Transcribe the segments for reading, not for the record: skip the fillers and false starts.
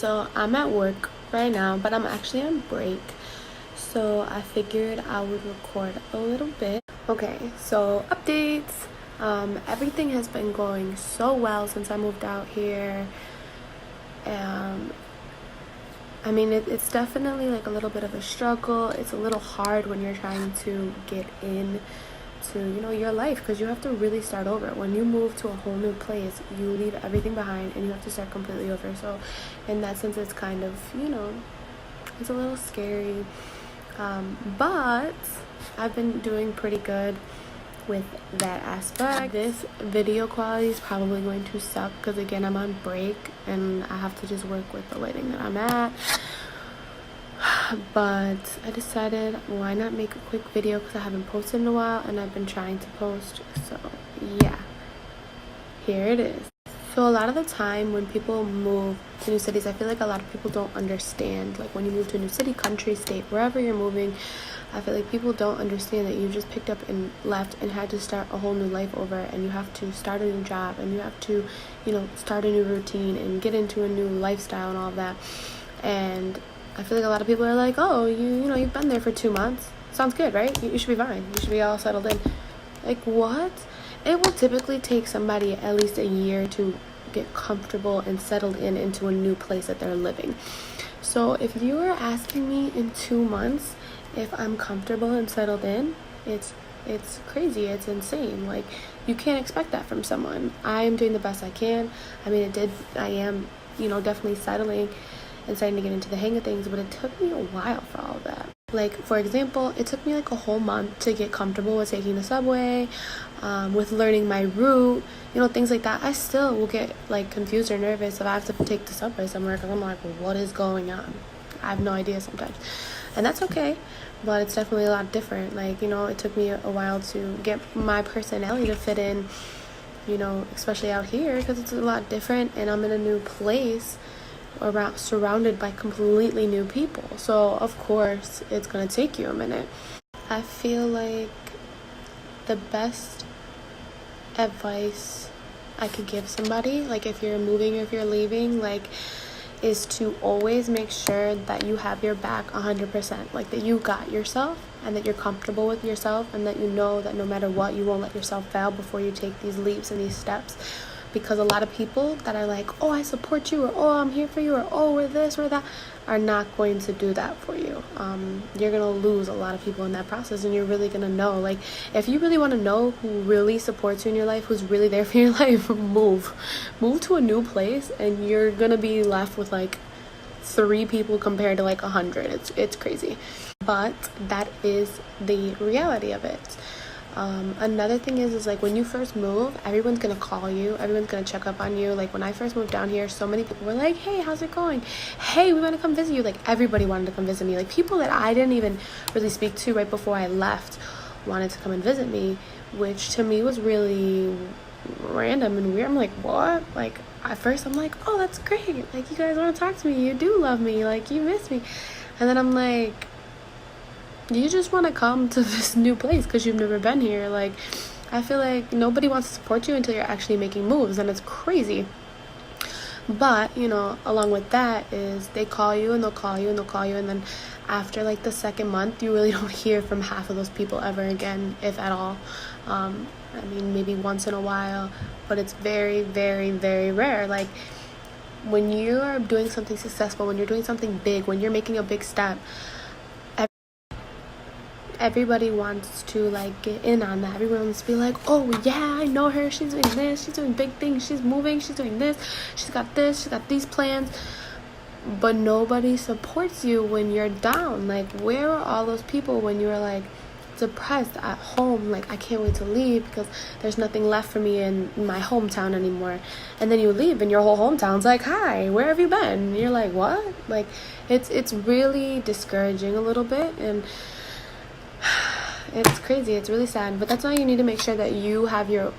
So I'm at work right now, but I'm actually on break. So I figured I would record a little bit. Okay, so updates. Everything has been going so well since I moved out here. I mean, it's definitely like a little bit of a struggle. It's a little hard when you're trying to get in to your life, because you have to really start over. When you move to a whole new place, you leave everything behind and you have to start completely over. So in that sense, it's kind of it's a little scary, but I've been doing pretty good with that aspect. This video quality is probably going to suck because again, I'm on break and I have to just work with the lighting that I'm at. But I decided, why not make a quick video, because I haven't posted in a while and I've been trying to post. So yeah, here it is. So a lot of the time when people move to new cities, I feel like a lot of people don't understand, like when you move to a new city, country, state, wherever you're moving, I feel like people don't understand that you just picked up and left and had to start a whole new life over, and you have to start a new job and you have to start a new routine and get into a new lifestyle and all of that. And I feel like a lot of people are like, oh, you've been there for 2 months, sounds good, right? You should be fine, you should be all settled in. Like, what? It will typically take somebody at least a year to get comfortable and settled into a new place that they're living. So if you are asking me in 2 months if I'm comfortable and settled in, it's crazy, it's insane. Like, you can't expect that from someone. I am doing the best I can. I mean, I am definitely settling and starting to get into the hang of things, but it took me a while for all of that. Like, for example, it took me like a whole month to get comfortable with taking the subway, with learning my route, things like that. I still will get like confused or nervous if I have to take the subway somewhere, because I'm like, what is going on? I have no idea sometimes, and that's okay. But it's definitely a lot different. Like, it took me a while to get my personality to fit in, especially out here, because it's a lot different and I'm in a new place surrounded by completely new people. So of course it's gonna take you a minute. I feel like the best advice I could give somebody, like if you're moving or if you're leaving, like, is to always make sure that you have your back 100%, like that you got yourself and that you're comfortable with yourself, and that you know that no matter what, you won't let yourself fail before you take these leaps and these steps. Because a lot of people that are like, oh, I support you, or oh, I'm here for you, or oh, we're this or that, are not going to do that for you. You're gonna lose a lot of people in that process, and you're really gonna know, like, if you really want to know who really supports you in your life, who's really there for your life, move to a new place, and you're gonna be left with like 3 people compared to like 100. It's crazy, but that is the reality of it. Another thing is like, when you first move, everyone's gonna call you, everyone's gonna check up on you. Like, when I first moved down here, so many people were like, hey, how's it going? Hey, we want to come visit you. Like, everybody wanted to come visit me. Like, people that I didn't even really speak to right before I left wanted to come and visit me, which to me was really random and weird. I'm like, what? Like, at first I'm like, oh, that's great, like, you guys want to talk to me, you do love me, like, you miss me. And then I'm like, you just want to come to this new place because you've never been here. Like, I feel like nobody wants to support you until you're actually making moves, and it's crazy. But along with that is, they call you and they'll call you and they'll call you, and then after like the second month, you really don't hear from half of those people ever again, if at all. I mean, maybe once in a while, but it's very, very, very rare. Like, when you are doing something successful, when you're doing something big, when you're making a big step, everybody wants to like get in on that. Everyone wants to be like, oh yeah, I know her, she's doing this, she's doing big things, she's moving, she's doing this, she's got these plans. But nobody supports you when you're down. Like, where are all those people when you were like depressed at home, like, I can't wait to leave because there's nothing left for me in my hometown anymore? And then you leave and your whole hometown's like, hi, where have you been? And you're like, what? Like, it's really discouraging a little bit, and it's crazy. It's really sad. But that's why you need to make sure that you have your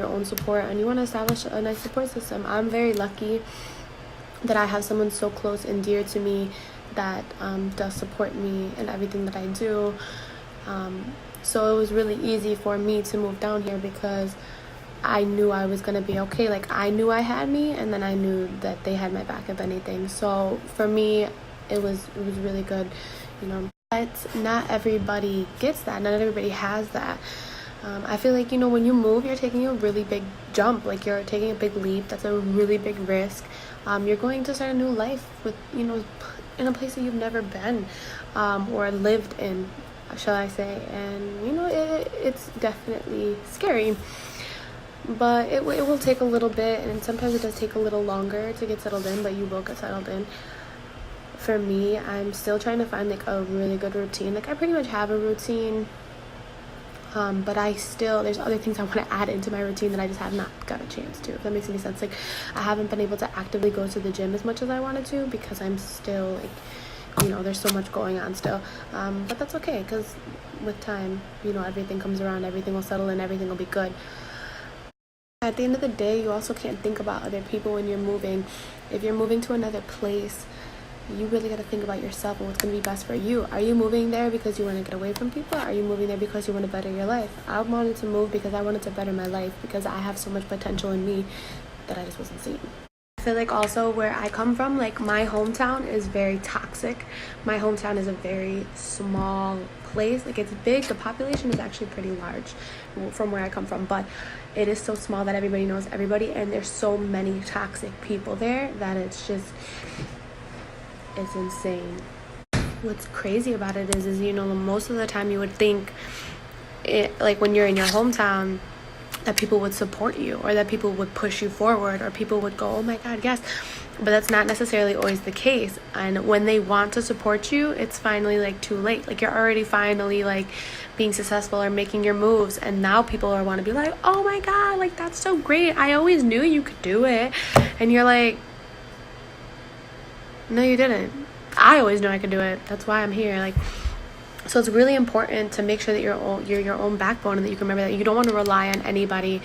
own support, and you want to establish a nice support system. I'm very lucky that I have someone so close and dear to me that does support me in everything that I do. So it was really easy for me to move down here because I knew I was gonna be okay. Like, I knew I had me, and then I knew that they had my back if anything. So for me, it was really good, you know. But not everybody gets that. Not everybody has that. I feel like, you know, when you move, you're taking a really big jump. Like, you're taking a big leap. That's a really big risk. You're going to start a new life with, you know, in a place that you've never been or lived in, shall I say. And, you know, it's definitely scary. But it will take a little bit, and sometimes it does take a little longer to get settled in, but you will get settled in. For me, I'm still trying to find like a really good routine. Like, I pretty much have a routine, but there's other things I want to add into my routine that I just have not got a chance to, if that makes any sense. Like, I haven't been able to actively go to the gym as much as I wanted to because I'm still like, you know, there's so much going on still. But that's okay, because with time, you know, everything comes around, everything will settle in, everything will be good. At the end of the day, you also can't think about other people when you're moving. If you're moving to another place, you really got to think about yourself and what's going to be best for you. Are you moving there because you want to get away from people? Are you moving there because you want to better your life? I wanted to move because I wanted to better my life, because I have so much potential in me that I just wasn't seeing. I feel like also where I come from, like, my hometown is very toxic. My hometown is a very small place. Like, it's big. The population is actually pretty large from where I come from, but it is so small that everybody knows everybody, and there's so many toxic people there that it's insane. What's crazy about it is, you know, most of the time you would think like when you're in your hometown, that people would support you, or that people would push you forward, or people would go, oh my God, yes. But that's not necessarily always the case. And when they want to support you, it's finally like too late. Like, you're already finally like being successful or making your moves, and now people want to be like, oh my God, like, that's so great, I always knew you could do it. And you're like, no, you didn't. I always knew I could do it. That's why I'm here. Like, so it's really important to make sure that you're your own backbone, and that you can remember that you don't want to rely on anybody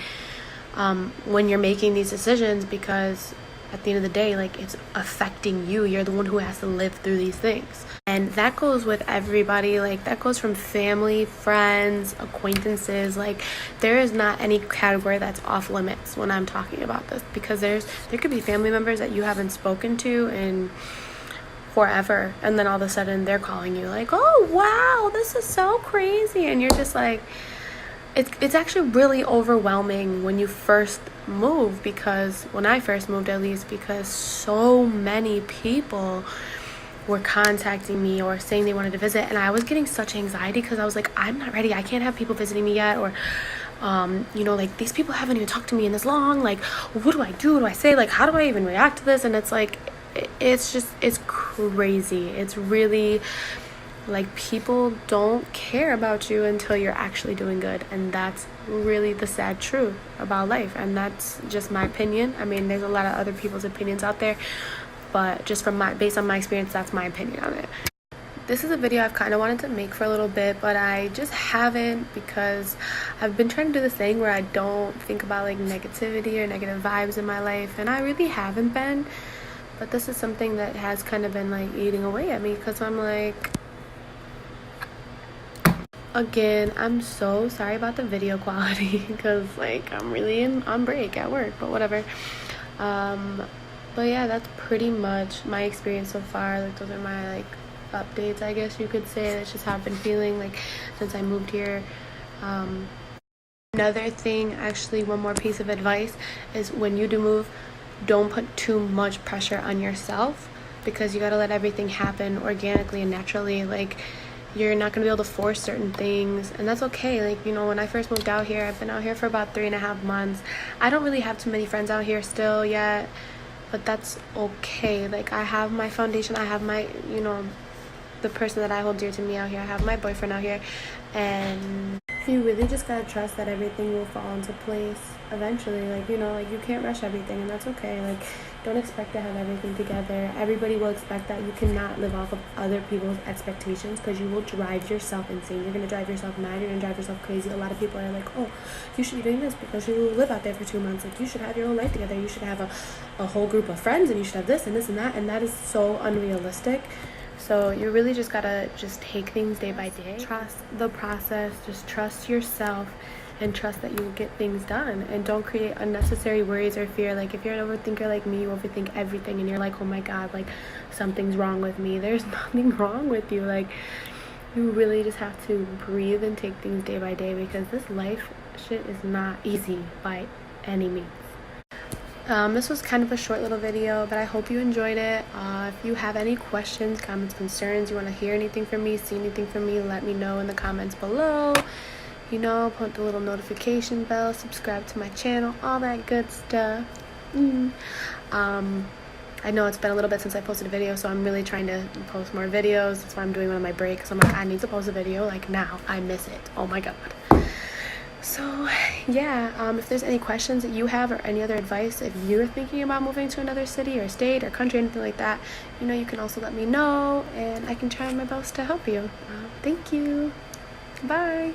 when you're making these decisions, because at the end of the day, like, it's affecting you. You're the one who has to live through these things. And that goes with everybody. Like, that goes from family, friends, acquaintances. Like, there is not any category that's off limits when I'm talking about this, because there could be family members that you haven't spoken to in forever, and then all of a sudden they're calling you like, oh wow, this is so crazy. And you're just like, it's actually really overwhelming when you first move, because when I first moved, at least, because so many people were contacting me or saying they wanted to visit, and I was getting such anxiety because I was like, I'm not ready, I can't have people visiting me yet, or you know, like, these people haven't even talked to me in this long, like, what do I do? What do I say? Like, how do I even react to this? And it's like, it's crazy. It's really like, people don't care about you until you're actually doing good, and that's really the sad truth about life. And that's just my opinion. I mean, there's a lot of other people's opinions out there, but just based on my experience, that's my opinion on it. This is a video I've kind of wanted to make for a little bit, but I just haven't, because I've been trying to do this thing where I don't think about like negativity or negative vibes in my life, and I really haven't been. But this is something that has kind of been like eating away at me, because I'm like, again, I'm so sorry about the video quality, because like, I'm really on break at work, but whatever. But yeah, that's pretty much my experience so far. Like, those are my like updates, I guess you could say. That's just how I've been feeling like since I moved here. Another thing, actually, one more piece of advice is, when you do move, don't put too much pressure on yourself, because you got to let everything happen organically and naturally. Like, you're not going to be able to force certain things, and that's okay. Like, you know, when I first moved out here, I've been out here for about 3.5 months. I don't really have too many friends out here still yet, but that's okay. Like, I have my foundation, I have my, you know, the person that I hold dear to me out here, I have my boyfriend out here, and you really just gotta trust that everything will fall into place eventually. Like, you know, like, you can't rush everything, and that's okay. Like, don't expect to have everything together. Everybody will expect that. You cannot live off of other people's expectations, because you will drive yourself insane. You're gonna drive yourself mad. You're gonna drive yourself crazy. A lot of people are like, oh, you should be doing this because you live out there for 2 months. Like, you should have your own life together. You should have a whole group of friends, and you should have this and this and that, and that is so unrealistic. So you really just gotta just take things day by day. Trust the process. Just trust yourself, and trust that you will get things done, and don't create unnecessary worries or fear. Like, if you're an overthinker like me, you overthink everything and you're like, oh my god, like something's wrong with me. There's nothing wrong with you. Like, you really just have to breathe and take things day by day, because this life shit is not easy by any means. This was kind of a short little video, but I hope you enjoyed it. If you have any questions, comments, concerns, you want to hear anything from me, see anything from me, let me know in the comments below. You know, put the little notification bell, subscribe to my channel, all that good stuff. I know it's been a little bit since I posted a video, so I'm really trying to post more videos. That's why I'm doing one of my breaks. I'm like, I need to post a video, like, now. I miss it. Oh my god. So yeah, if there's any questions that you have or any other advice, if you're thinking about moving to another city or state or country, anything like that, you know, you can also let me know, and I can try my best to help you. Thank you. Bye.